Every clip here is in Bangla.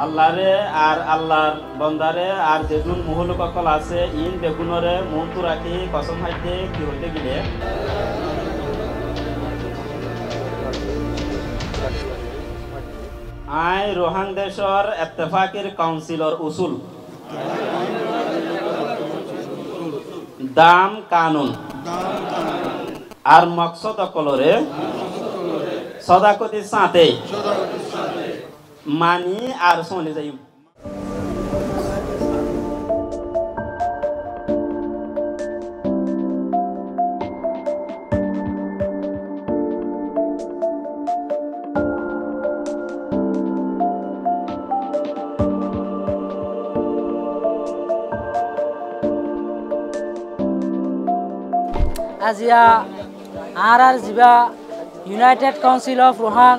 আল্লাহরে আর আল্লাহর বন্দারে আর যেদুন মুহলুক অকল আছে ইন বেগুনরে মনতু রাখি কসম হাইতে কি হইতে গেলে আই রোহান দেশর ইত্তেফাকের কাউন্সিলর উসুল দাম কানুন আর মকসদ অকলরে সদাকতি সাথে মানি আর সোনে যাই আজিয়া আর জিবা united council of Rohang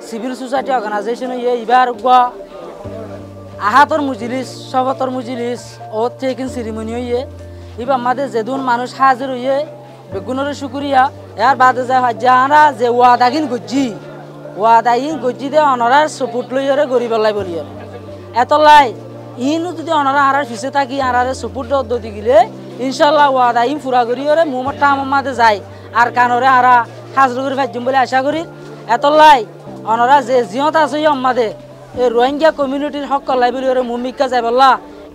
civil society organization এবার আহাতর মুজিলিস সবতর মুজিলিস ও চেকিং সেরিমনি হইয়ে এবার আমাদের যেদুন মানুষ হাজির হইয়ে বেগুনের শুকুরিয়া এর বাদে যায় যারা যে ওয়াদাগিন গজ্জি দে অনরার সপোর্ট লইরে গরিব লাই বলিয়ে এত লাই ইনু যদি অনরা আরার পিছে থাকি আরারে সপোর্ট দি গিলে ইনশাল্লাহ ওয়াদা ইন ফুরা করিরে মোমটা আমাদের যায় আর কানরে আরা হাজির করে ফাইজম বলে আশা করি এত লাই অনরা যে জিয়ত আছে আমাদের এই রোহিঙ্গা কমিউনিটির হক লাইব্রেরি মুমিকা যায় বললা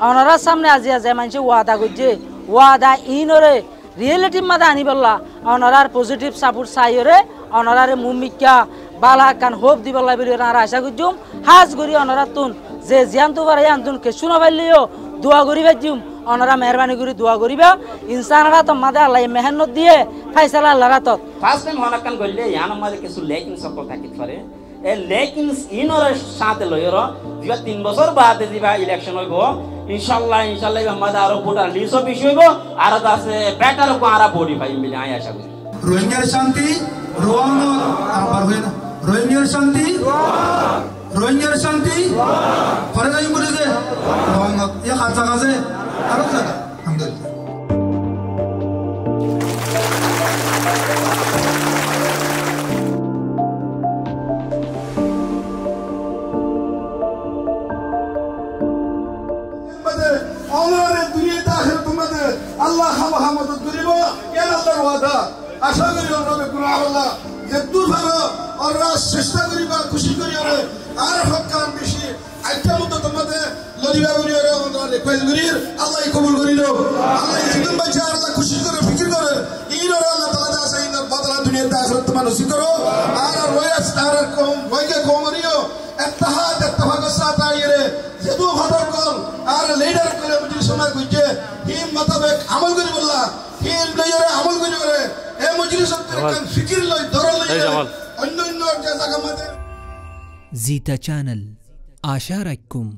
অনরার সামনে আজিয়া যায় মানুষ ওয়াদা করছে ওয়াদা ইনরে রিয়েলিটির মাঝে আনি বললা অনরার পজিটিভ সাপোর্ট চাইরে অনরারে মুমিকা বালা কান হোপ দিব লাইব্রেরি আর আশা করছুম হাজ করি অনরা তুন যে জিয়ান তো পারে আনতুন কেসু না পাইলেও দোয়া করি ভাইজুম অনরা মেহরবানি করে দোয়া করিবা ইনসানরা তো মাদে আল্লাহ মেহনত দিয়ে ফাইসালা আল্লাহ রাতত ফার্স্ট টাইম হনাকান গইলে ইয়ান মাঝে কিছু লেকিন সকল থাকি পারে এ লেকিন ইনর সাথে লইর জিবা 3 বছর বাদে দিবা ইলেকশন হইব ইনশাআল্লাহ আমাদের আরো ভোটার লিস্ট অফিস হইব আর আছে বেটার কো আরা বডি পাই মিলে আই আশা করি রোহিঙ্গার শান্তি রোয়াঙ্গ আবার হয় না রোহিঙ্গার শান্তি রোহিঙ্গার শান্তি পরে যাই বলে যে রোয়াঙ্গ এ খাতা কাজে আরো জায়গা আলহামদুলিল্লাহ আল্লাহ হামাহামত করিব কেন আল্লাহর ওয়াদা আশা করি আমরা কোন আল্লাহ যে দূর ভালো আমরা চেষ্টা করিব খুশি করি আর হকান বেশি আইটা মতো তোমাদের লরিবা করি আমরা রিকোয়েস্ট করি আল্লাহ কবুল করিল আল্লাহ জীবন বাঁচা আল্লাহ খুশি করে ফিকির করে ইনরে আল্লাহ তাআলা আছে ইনর বদলা দুনিয়াতে আখিরাত তোমার নসিব করো আর রয়াস আর কম ওইকে কমরিও ইত্তেফাক সাথ আইরে যেদু খবর কল আর লিডার করে মুজি সময় কইছে হিম মোতাবেক আমল করি বললা হিম লইরে আমল করি করে এ মজলিস কান ফিকির লই দরল লই অন্য জায়গা মধ্যে জিতা চ্যানেল আশা রাখুম।